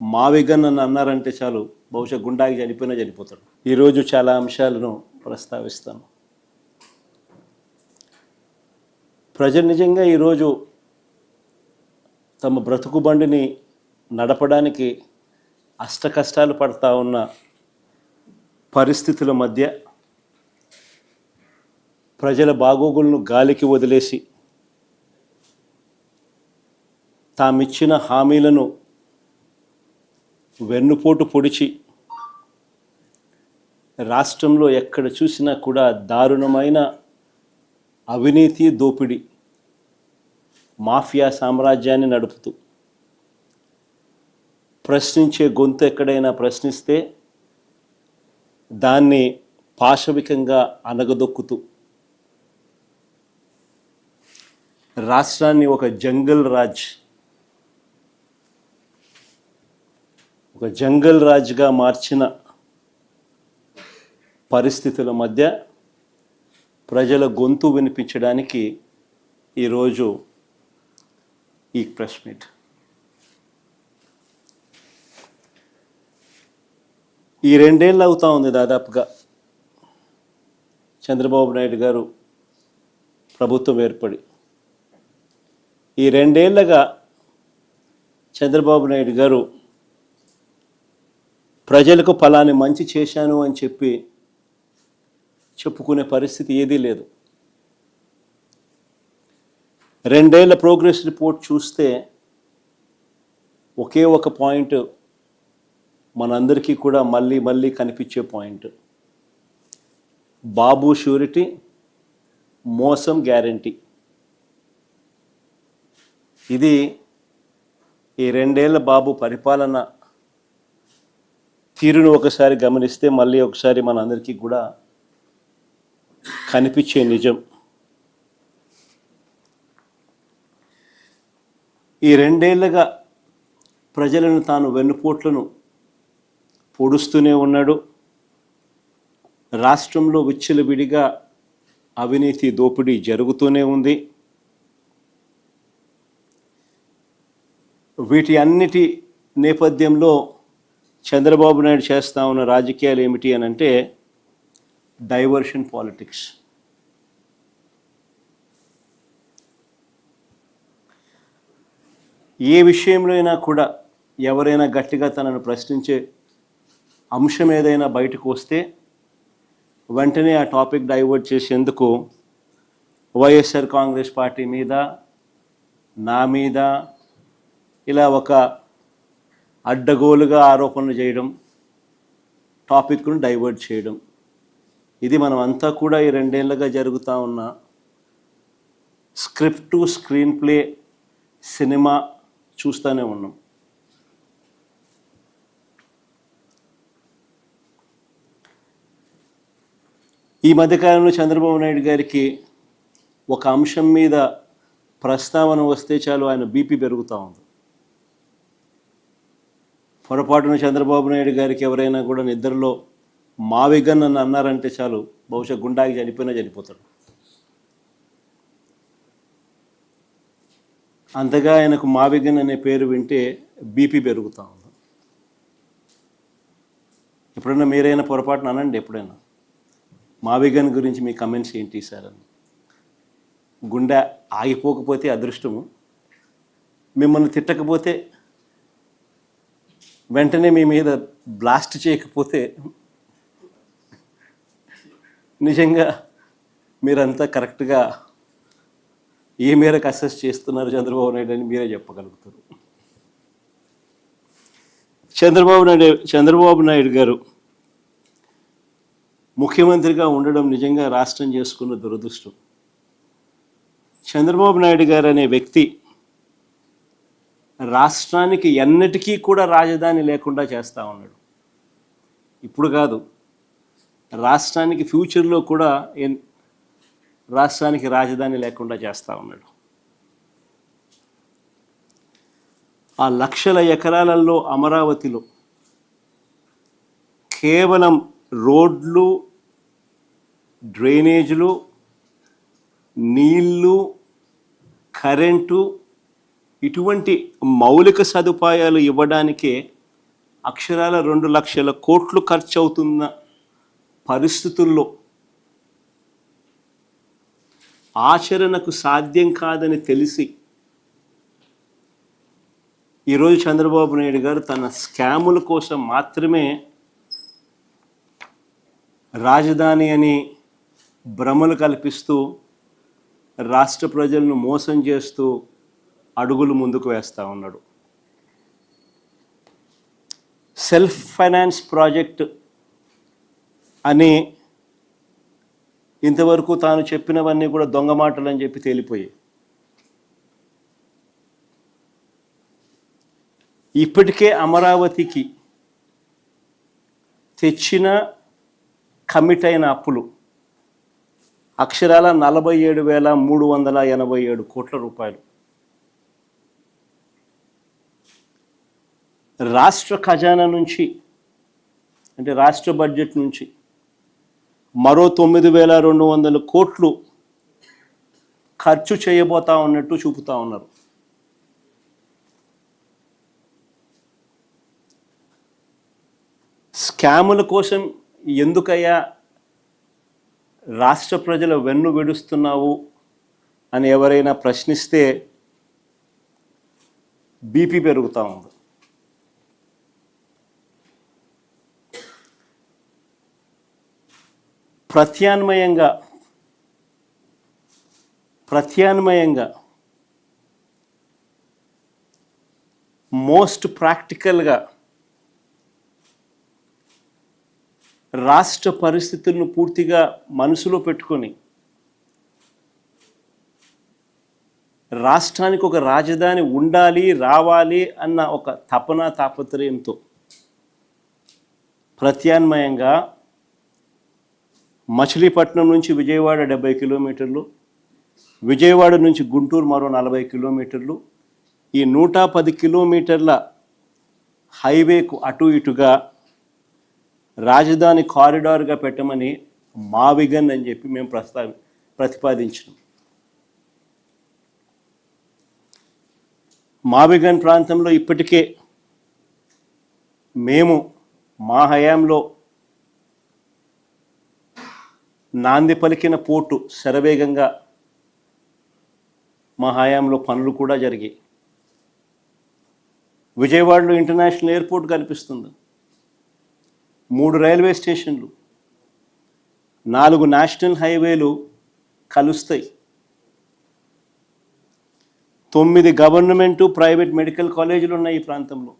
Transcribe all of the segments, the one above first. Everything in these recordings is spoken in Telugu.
మావిగన్ అని అన్నారంటే చాలు బహుశా గుండాకి చనిపోయినా చనిపోతాడు. ఈరోజు చాలా అంశాలను ప్రస్తావిస్తాను. ప్రజలు నిజంగా ఈరోజు తమ బ్రతుకు బండిని నడపడానికి అష్ట కష్టాలు పడతా ఉన్న పరిస్థితుల మధ్య ప్రజల బాగోగులను గాలికి వదిలేసి తామిచ్చిన హామీలను వెన్నుపోటు పొడిచి రాష్ట్రంలో ఎక్కడ చూసినా కూడా దారుణమైన అవినీతి దోపిడీ మాఫియా సామ్రాజ్యాన్ని నడుపుతూ ప్రశ్నించే గొంతు ఎక్కడైనా ప్రశ్నిస్తే దాన్ని పాశవికంగా అనగదొక్కుతూ రాష్ట్రాన్ని ఒక జంగల్ రాజ్గా మార్చిన పరిస్థితుల మధ్య ప్రజల గొంతు వినిపించడానికి ఈరోజు ఈ ప్రెస్ మీట్. ఈ 2 ఏళ్ళు అవుతా ఉంది దాదాపుగా చంద్రబాబు నాయుడు గారు ప్రభుత్వం ఏర్పడి. ఈ 2 ఏళ్ళగా చంద్రబాబు నాయుడు గారు ప్రజలకు ఫలాని మంచి చేశాను అని చెప్పుకునే పరిస్థితి ఏదీ లేదు. 2 ఏళ్ల ప్రోగ్రెస్ రిపోర్ట్ చూస్తే ఒకే ఒక పాయింట్ మనందరికీ కూడా మళ్ళీ కనిపించే పాయింట్: బాబు షూరిటీ, మోసం గ్యారంటీ. ఇది ఈ 2 ఏళ్ల బాబు పరిపాలన తీరును ఒకసారి గమనిస్తే మళ్ళీ ఒకసారి మనందరికీ కూడా కనిపించే నిజం. ఈ 2 ఏళ్ళగా ప్రజలను తాను వెన్నుపోట్లను పొడుస్తూనే ఉన్నాడు. రాష్ట్రంలో విచ్చలవిడిగా అవినీతి దోపిడీ జరుగుతూనే ఉంది. వీటి అన్నిటి నేపథ్యంలో చంద్రబాబు నాయుడు చేస్తూ ఉన్న రాజకీయాలు ఏమిటి అని అంటే డైవర్షన్ పాలిటిక్స్. ఏ విషయంలో అయినా కూడా ఎవరైనా గట్టిగా తనను ప్రశ్నించే అంశం ఏదైనా బయటకు వస్తే వెంటనే ఆ టాపిక్ డైవర్ట్ చేసేందుకు వైఎస్ఆర్ కాంగ్రెస్ పార్టీ మీద, నా మీద ఇలా ఒక అడ్డగోలుగా ఆరోపణలు చేయడం, టాపిక్ను డైవర్ట్ చేయడం, ఇది మనం అంతా కూడా ఈ 2 ఏళ్ళగా జరుగుతూ ఉన్న script to screen play cinema చూస్తూనే ఉన్నాం. ఈ మధ్యకాలంలో చంద్రబాబు నాయుడు గారికి ఒక అంశం మీద ప్రస్తావన వస్తే చాలు ఆయన బీపీ పెరుగుతూ ఉంది. పొరపాటున చంద్రబాబు నాయుడు గారికి ఎవరైనా కూడా నిద్రలో మావిగన్ అని అన్నారంటే చాలు బహుశా గుండాకి చనిపోయినా చనిపోతాడు. అంతగా ఆయనకు మావిగన్ అనే పేరు వింటే బీపీ పెరుగుతూ ఉంది. ఎప్పుడైనా మీరైనా పొరపాటున అనండి, ఎప్పుడైనా మావిగన్ గురించి మీ కమెంట్స్ ఏంటి సార్ అని. గుండె ఆగిపోకపోతే అదృష్టము, మిమ్మల్ని తిట్టకపోతే, వెంటనే మీ మీద బ్లాస్ట్ చేయకపోతే నిజంగా మీరంతా కరెక్ట్గా ఏ మేరకు అసెస్ చేస్తున్నారు చంద్రబాబు నాయుడు అని మీరే చెప్పగలుగుతారు. చంద్రబాబు నాయుడు గారు ముఖ్యమంత్రిగా ఉండడం నిజంగా రాష్ట్రం చేసుకున్న దురదృష్టం. చంద్రబాబు నాయుడు గారు అనే వ్యక్తి రాష్ట్రానికి ఎన్నటికీ కూడా రాజధాని లేకుండా చేస్తూ ఉన్నాడు. ఇప్పుడు కాదు, రాష్ట్రానికి ఫ్యూచర్లో కూడా రాష్ట్రానికి రాజధాని లేకుండా చేస్తూ ఉన్నాడు. ఆ లక్షల ఎకరాలలో అమరావతిలో కేవలం రోడ్లు, డ్రైనేజీలు, నీళ్ళు, కరెంటు ఇటువంటి మౌలిక సదుపాయాలు ఇవ్వడానికే అక్షరాల 2 లక్షల కోట్లు ఖర్చు అవుతున్న పరిస్థితుల్లో ఆచరణకు సాధ్యం కాదని తెలిసి ఈరోజు చంద్రబాబు నాయుడు గారు తన స్కాముల కోసం మాత్రమే రాజధాని అని భ్రమలు కల్పిస్తూ రాష్ట్ర ప్రజలను మోసం చేస్తూ అడుగులు ముందుకు వేస్తూ ఉన్నాడు. సెల్ఫ్ ఫైనాన్స్ ప్రాజెక్ట్ అని ఇంతవరకు తాను చెప్పినవన్నీ కూడా దొంగ మాటలు అని చెప్పి తేలిపోయాయి. ఇప్పటికే అమరావతికి తెచ్చిన కమిట్ అయిన అప్పులు అక్షరాల 47,387 కోట్ల రూపాయలు. రాష్ట్ర ఖజానా నుంచి అంటే రాష్ట్ర బడ్జెట్ నుంచి మరో 9,200 కోట్లు ఖర్చు చేయబోతా ఉన్నట్టు చూపుతా ఉన్నారు. స్కాముల కోసం ఎందుకయ్యా రాష్ట్ర ప్రజల వెన్ను విడుస్తున్నావు అని ఎవరైనా ప్రశ్నిస్తే బీపీ పెరుగుతూ ఉంది. ప్రత్యామ్నాయంగా మోస్ట్ ప్రాక్టికల్గా రాష్ట్ర పరిస్థితులను పూర్తిగా మనసులో పెట్టుకొని రాష్ట్రానికి ఒక రాజధాని ఉండాలి, రావాలి అన్న ఒక తాపత్రయంతో ప్రత్యామ్నాయంగా మచిలీపట్నం నుంచి విజయవాడ 70 కిలోమీటర్లు, విజయవాడ నుంచి గుంటూరు మరో 40 కిలోమీటర్లు, ఈ 110 కిలోమీటర్ల హైవేకు అటు ఇటుగా రాజధాని కారిడార్గా పెట్టమని మావిగన్ అని చెప్పి మేము ప్రతిపాదించినాం. మావిగన్ ప్రాంతంలో ఇప్పటికే మేము మా హయాంలో నాంది పలికిన పోర్టు శరవేగంగా మా హయాంలో పనులు కూడా జరిగాయి. విజయవాడలో ఇంటర్నేషనల్ ఎయిర్పోర్ట్ కనిపిస్తుంది, 3 రైల్వే స్టేషన్లు, 4 నేషనల్ హైవేలు కలుస్తాయి, 9 గవర్నమెంటు ప్రైవేట్ మెడికల్ కాలేజీలు ఉన్నాయి ఈ ప్రాంతంలో,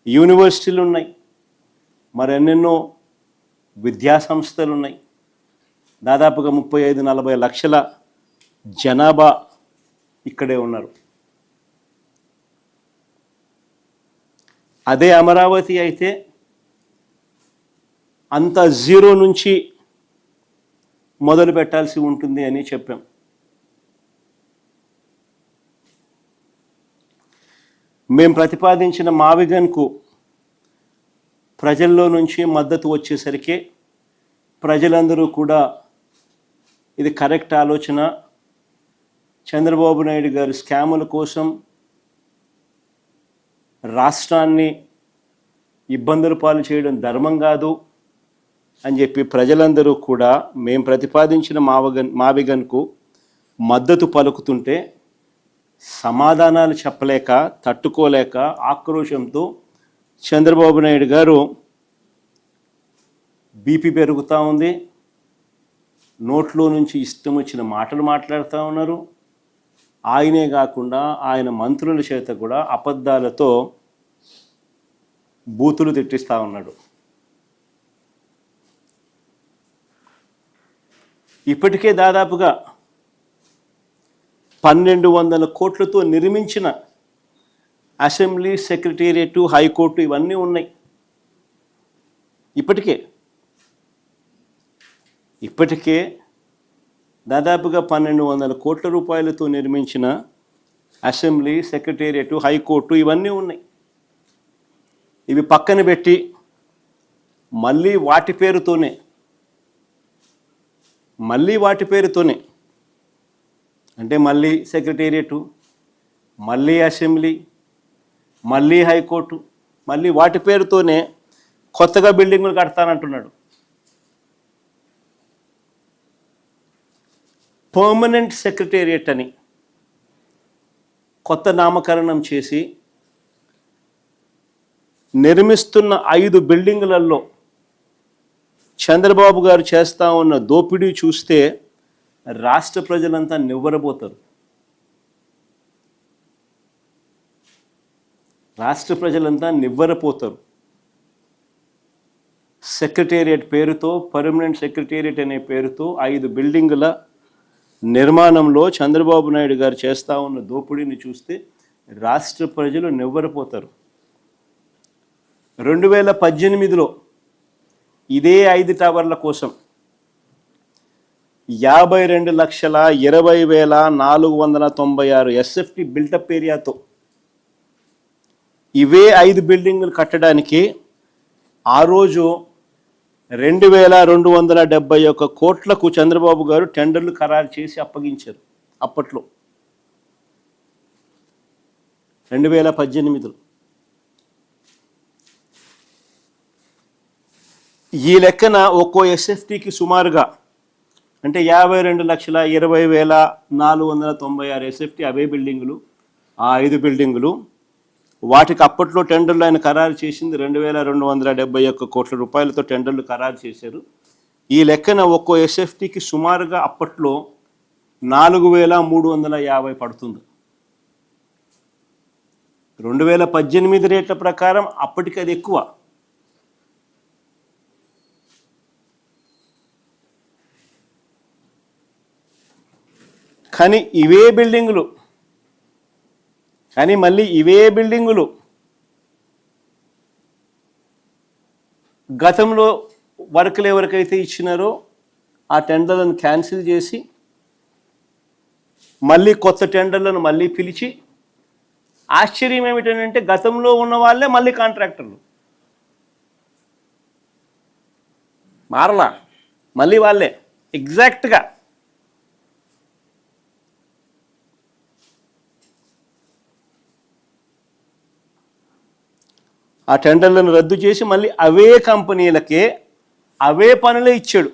యూనివర్సిటీలు ఉన్నాయి, మరెన్నెన్నో విద్యా సంస్థలు ఉన్నాయి. దాదాపుగా 35-40 లక్షల జనాభా ఇక్కడే ఉన్నారు. అదే అమరావతి అయితే అంత జీరో నుంచి మొదలు పెట్టాల్సి ఉంటుంది అని చెప్పాం. మేము ప్రతిపాదించిన మావిగన్కు ప్రజల్లో నుంచి మద్దతు వచ్చేసరికి ప్రజలందరూ కూడా ఇది కరెక్ట్ ఆలోచన, చంద్రబాబు నాయుడు గారు స్కాముల కోసం రాష్ట్రాన్ని ఇబ్బందుల పాలు చేయడం ధర్మం కాదు అని చెప్పి ప్రజలందరూ కూడా మేము ప్రతిపాదించిన మావిగన్కు మద్దతు పలుకుతుంటే సమాధానాలు చెప్పలేక, తట్టుకోలేక ఆక్రోశంతో చంద్రబాబు నాయుడు గారు బీపీ పెరుగుతూ ఉంది, నోట్లో నుంచి ఇష్టం వచ్చిన మాటలు మాట్లాడుతూ ఉన్నారు. ఆయనే కాకుండా ఆయన మంత్రుల చేత కూడా అబద్ధాలతో బూతులు తిట్టిస్తూ ఉన్నాడు. ఇప్పటికే దాదాపుగా 1,200 కోట్లతో నిర్మించిన అసెంబ్లీ, సెక్రటేరియట్, హైకోర్టు ఇవన్నీ ఉన్నాయి. ఇప్పటికే దాదాపుగా 1,200 కోట్ల రూపాయలతో నిర్మించిన అసెంబ్లీ, సెక్రటేరియట్, హైకోర్టు ఇవన్నీ ఉన్నాయి. ఇవి పక్కన పెట్టి మళ్ళీ వాటి పేరుతోనే అంటే మళ్ళీ సెక్రటేరియట్, మళ్ళీ అసెంబ్లీ, మళ్ళీ హైకోర్టు, మళ్ళీ వాటి పేరుతోనే కొత్తగా బిల్డింగులు కడతానంటున్నాడు. పర్మనెంట్ సెక్రటేరియట్ అని కొత్త నామకరణం చేసి నిర్మిస్తున్న 5 బిల్డింగులలో చంద్రబాబు గారు చేస్తూ ఉన్న దోపిడీ చూస్తే రాష్ట్ర ప్రజలంతా నివ్వరబోతారు. రాష్ట్ర ప్రజలంతా నివ్వరపోతారు. సెక్రటేరియట్ పేరుతో, పర్మనెంట్ సెక్రటేరియట్ అనే పేరుతో 5 బిల్డింగుల నిర్మాణంలో చంద్రబాబు నాయుడు గారు చేస్తూ ఉన్న దోపిడీని చూస్తే రాష్ట్ర ప్రజలు నివ్వరపోతారు. 2018లో ఇదే 5 టవర్ల కోసం 52,20,496 ఎస్ఎఫ్టీ బిల్టప్ ఏరియాతో ఇవే 5 బిల్డింగులు కట్టడానికి ఆ రోజు 2,271 కోట్లకు చంద్రబాబు గారు టెండర్లు ఖరారు చేసి అప్పగించారు. అప్పట్లో 2018లో ఈ లెక్కన ఒక్కో ఎస్ఎఫ్టీకి సుమారుగా అంటే 52,20,496 ఎస్ఎఫ్టీ అవే బిల్డింగులు, ఆ 5 బిల్డింగులు. వాటికి అప్పట్లో టెండర్లు ఆయన ఖరారు చేసింది 2,271 కోట్ల రూపాయలతో టెండర్లు ఖరారు చేశారు. ఈ లెక్కన ఒక్కో ఎస్ఎఫ్టీకి సుమారుగా అప్పట్లో 4,350 పడుతుంది. 2018 రేట్ల ప్రకారం అప్పటికి అది ఎక్కువ. కానీ మళ్ళీ ఇవే బిల్డింగులు గతంలో వర్కులు ఎవరికైతే ఇచ్చినారో ఆ టెండర్లను క్యాన్సిల్ చేసి మళ్ళీ కొత్త టెండర్లను మళ్ళీ పిలిచి, ఆశ్చర్యం ఏమిటంటే గతంలో ఉన్న వాళ్ళే మళ్ళీ కాంట్రాక్టర్లు మారలా, మళ్ళీ వాళ్ళే ఎగ్జాక్ట్గా. ఆ టెండర్లను రద్దు చేసి మళ్ళీ అవే కంపెనీలకే అవే పనులే ఇచ్చాడు.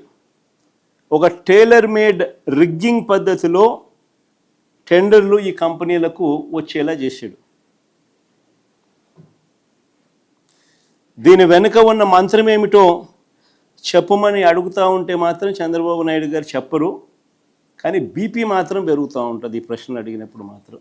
ఒక టైలర్ మేడ్ రిగ్గింగ్ పద్ధతిలో టెండర్లు ఈ కంపెనీలకు వచ్చేలా చేశాడు. దీని వెనుక ఉన్న మంత్రం ఏమిటో చెప్పమని అడుగుతూ ఉంటే మాత్రం చంద్రబాబు నాయుడు గారు చెప్పరు. కానీ బీపీ మాత్రం పెరుగుతూ ఉంటుంది ఈ ప్రశ్నలు అడిగినప్పుడు మాత్రం.